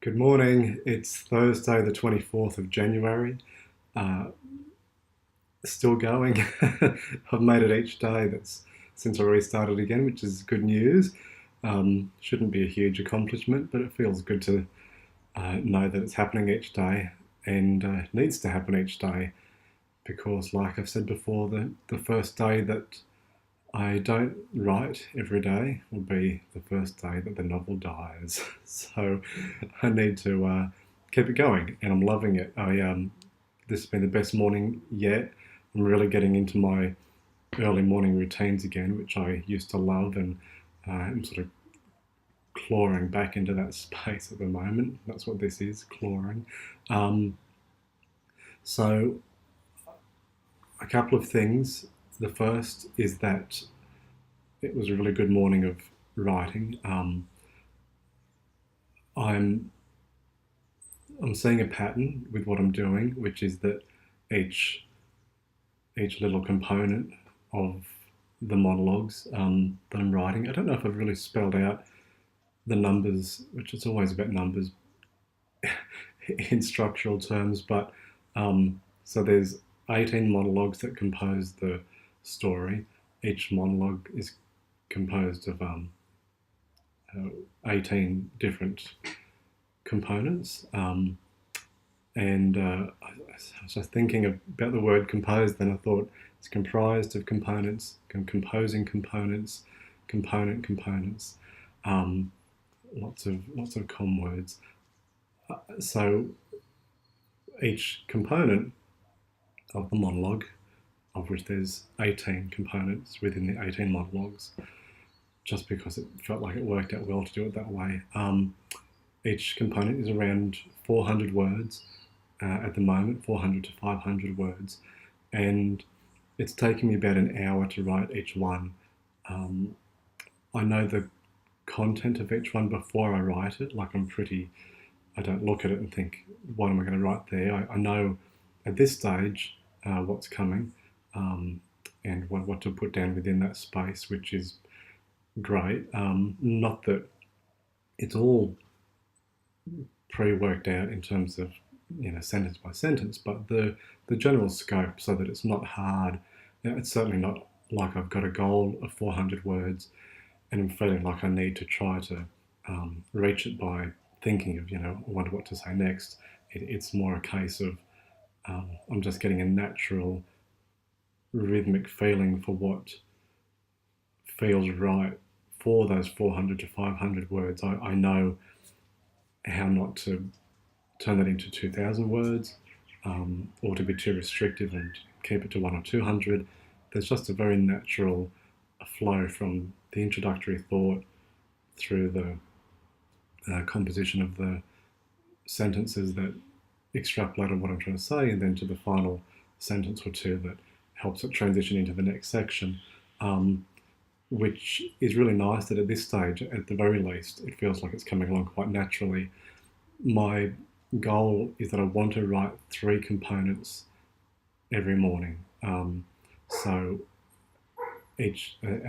Good morning. It's Thursday, the 24th of January. Uh, Still going. I've made it each day that's since I restarted again, which is good news. Shouldn't be a huge accomplishment, but it feels good to know that it's happening each day and needs to happen each day because, like I've said before, the first day that I don't write every day will be the first day that the novel dies. So I need to keep it going, and I'm loving it. This has been the best morning yet. I'm really getting into my early morning routines again, which I used to love, and I'm sort of clawing back into that space at the moment. That's what this is, clawing. Um, so a couple of things. The first is that it was a really good morning of writing. I'm I'm seeing a pattern with what I'm doing, which is that each each little component of the monologues that I'm writing. I don't know if I've really spelled out the numbers, which is always about numbers in structural terms, but so there's 18 monologues that compose the story. Each monologue is composed of 18 different components. And I was just thinking about the word composed, then I thought it's comprised of components, composing components, components, um, lots of com words. So each component of the monologue, of which there's 18 components within the 18 monologues, just because it felt like it worked out well to do it that way. Each component is around 400 words at the moment, 400 to 500 words, and it's taken me about an hour to write each one. Um, I know the content of each one before I write it. I don't look at it and think, what am I going to write there? I know at this stage what's coming and what to put down within that space, which is great. Not that it's all pre-worked out in terms of sentence by sentence, but the general scope, so that it's not hard. It's certainly not like I've got a goal of 400 words and I'm feeling like I need to try to reach it by thinking of I wonder what to say next. It's more a case of I'm just getting a natural rhythmic feeling for what feels right for those 400 to 500 words. I know how not to turn that into 2,000 words or to be too restrictive and keep it to 1 or 200. There's just a very natural flow from the introductory thought through the composition of the sentences that extrapolate on what I'm trying to say, and then to the final sentence or two that helps it transition into the next section, which is really nice that at this stage, at the very least, it feels like it's coming along quite naturally. My goal is that I want to write 3 components every morning. So each, and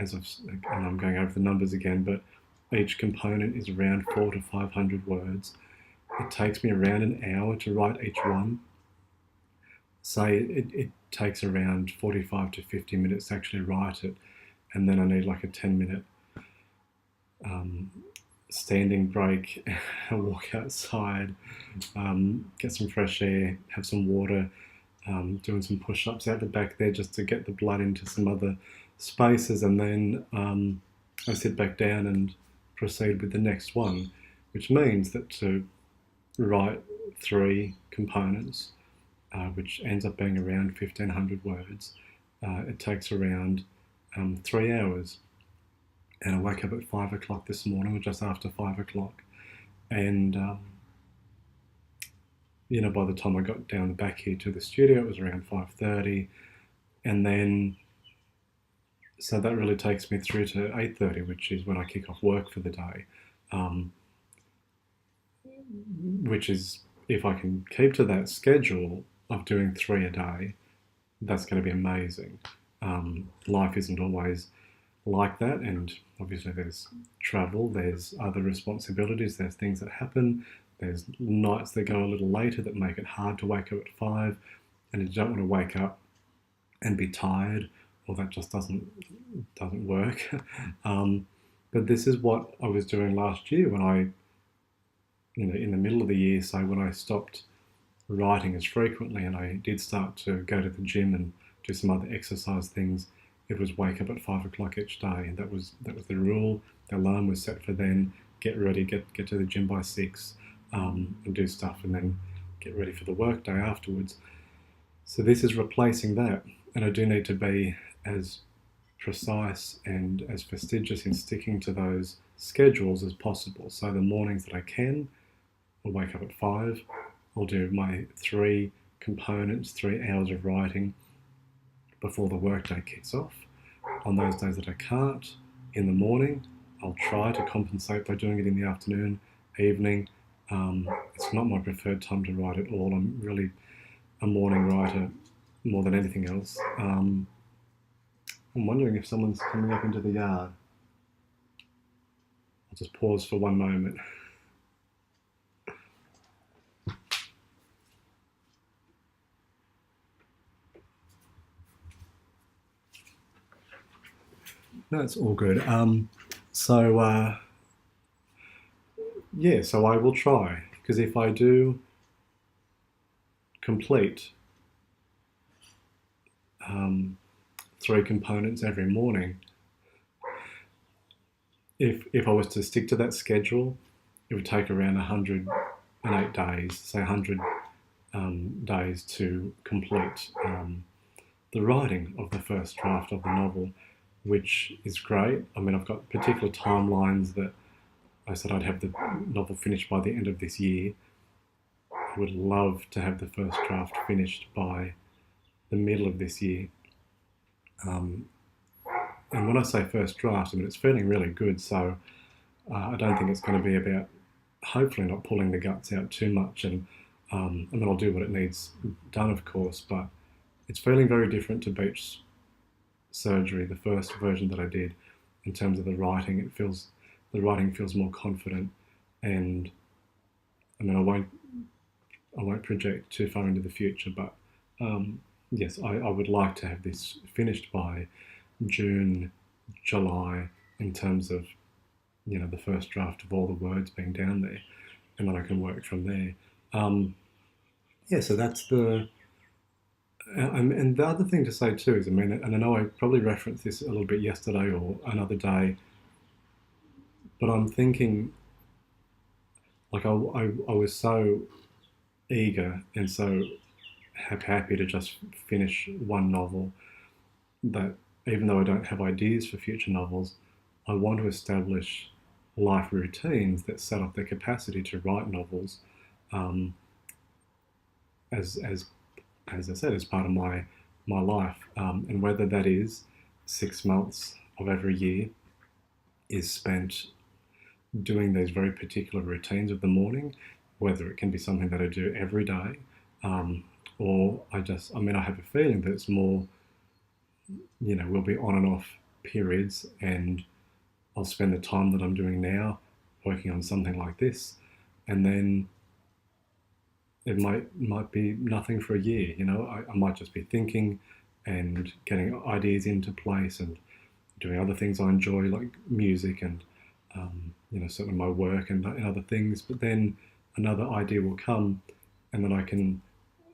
I'm going over the numbers again, but each component is around 400 to 500 words. It takes me around an hour to write each one. Say it takes around 45 to 50 minutes to actually write it, and then I need like a 10-minute standing break, walk outside, get some fresh air, have some water, doing some push-ups out the back there just to get the blood into some other spaces, and then I sit back down and proceed with the next one, which means that to write 3 components, which ends up being around 1,500 words, it takes around 3 hours. And I woke up at 5 o'clock this morning, or just after 5 o'clock, and by the time I got down the back here to the studio, it was around 5:30, and then so that really takes me through to 8:30, which is when I kick off work for the day. Which is, if I can keep to that schedule of doing 3 a day, that's going to be amazing. Life isn't always like that, and obviously there's travel, there's other responsibilities, there's things that happen, There's nights that go a little later that make it hard to wake up at 5, and you don't want to wake up and be tired, or that just doesn't work. But this is what I was doing last year when I, in the middle of the year, so when I stopped writing as frequently and I did start to go to the gym and do some other exercise things, it was wake up at 5 o'clock each day, and that was the rule. The alarm was set for then. Get ready, get to the gym by 6, and do stuff, and then get ready for the work day afterwards. So this is replacing that, and I do need to be as precise and as fastidious in sticking to those schedules as possible. So the mornings that I can, I'll wake up at 5. I'll do my 3 components, 3 hours of writing before the workday kicks off. On those days that I can't, in the morning, I'll try to compensate by doing it in the afternoon, evening. It's not my preferred time to write at all. I'm really a morning writer more than anything else. I'm wondering if someone's coming up into the yard. I'll just pause for one moment. No, it's all good. So I will try, because if I do complete 3 components every morning, if I was to stick to that schedule, it would take around 108 days, say 100 days to complete the writing of the first draft of the novel, which is great. I mean, I've got particular timelines that I said I'd have the novel finished by the end of this year. I would love to have the first draft finished by the middle of this year. And when I say first draft, I mean, it's feeling really good, so I don't think it's going to be about hopefully not pulling the guts out too much. And I mean, I'll do what it needs done, of course, but it's feeling very different to Beach Surgery, the first version that I did, in terms of the writing. The writing feels more confident, and I mean, I won't project too far into the future, but yes, I would like to have this finished by June, July, in terms of, the first draft of all the words being down there, and then I can work from there. So that's the. And the other thing to say too is, I mean, and I know I probably referenced this a little bit yesterday or another day, but I'm thinking, like, I was so eager and so happy to just finish one novel that even though I don't have ideas for future novels, I want to establish life routines that set up the capacity to write novels, as I said, as part of my life, and whether that is 6 months of every year is spent doing those very particular routines of the morning, whether it can be something that I do every day, or I have a feeling that it's more, will be on and off periods, and I'll spend the time that I'm doing now working on something like this, and then it might be nothing for a year. I might just be thinking and getting ideas into place and doing other things I enjoy, like music and certainly my work and other things. But then another idea will come, and then I can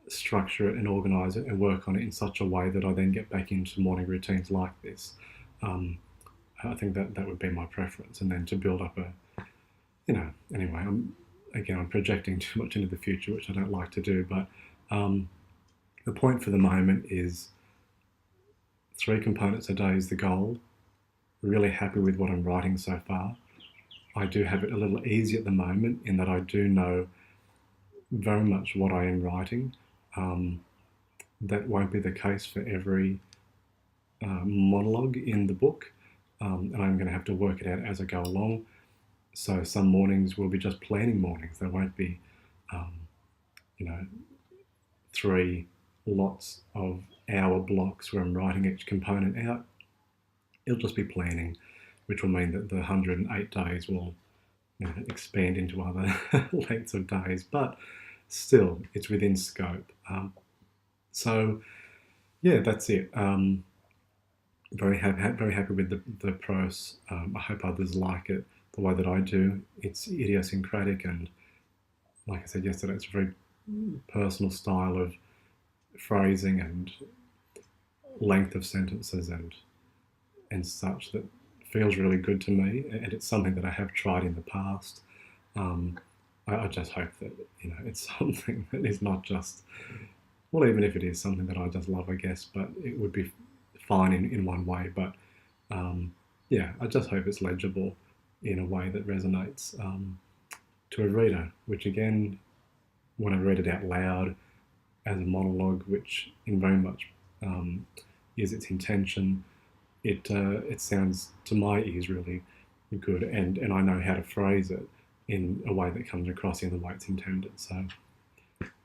structure it and organise it and work on it in such a way that I then get back into morning routines like this. I think that would be my preference, and then to build up anyway, I'm projecting too much into the future, which I don't like to do, but the point for the moment is 3 components a day is the goal. Really happy with what I'm writing so far. I do have it a little easy at the moment in that I do know very much what I am writing. That won't be the case for every monologue in the book, and I'm going to have to work it out as I go along. So some mornings will be just planning mornings. There won't be, 3 lots of hour blocks where I'm writing each component out. It'll just be planning, which will mean that the 108 days will expand into other lengths of days, but still, it's within scope. So yeah, that's it. Very happy with the prose. I hope others like it the way that I do. It's idiosyncratic, and like I said yesterday, it's a very personal style of phrasing and length of sentences and such that feels really good to me, and it's something that I have tried in the past. I just hope that it's something that is not just, well, even if it is something that I just love, I guess, but it would be fine in one way. But yeah, I just hope it's legible in a way that resonates to a reader, which again, when I read it out loud as a monologue, which in very much is its intention, it sounds to my ears really good, and I know how to phrase it in a way that comes across in the way it's intended. So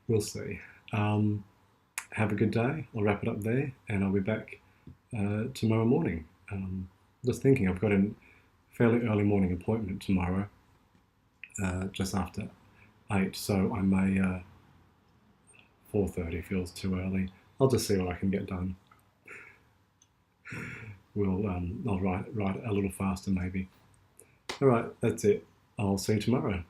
we'll see. Have a good day. I'll wrap it up there, and I'll be back tomorrow morning. Just thinking, I've got a fairly early morning appointment tomorrow, just after 8, so I may 4:30 feels too early. I'll just see what I can get done. I'll write a little faster maybe. All right, that's it. I'll see you tomorrow.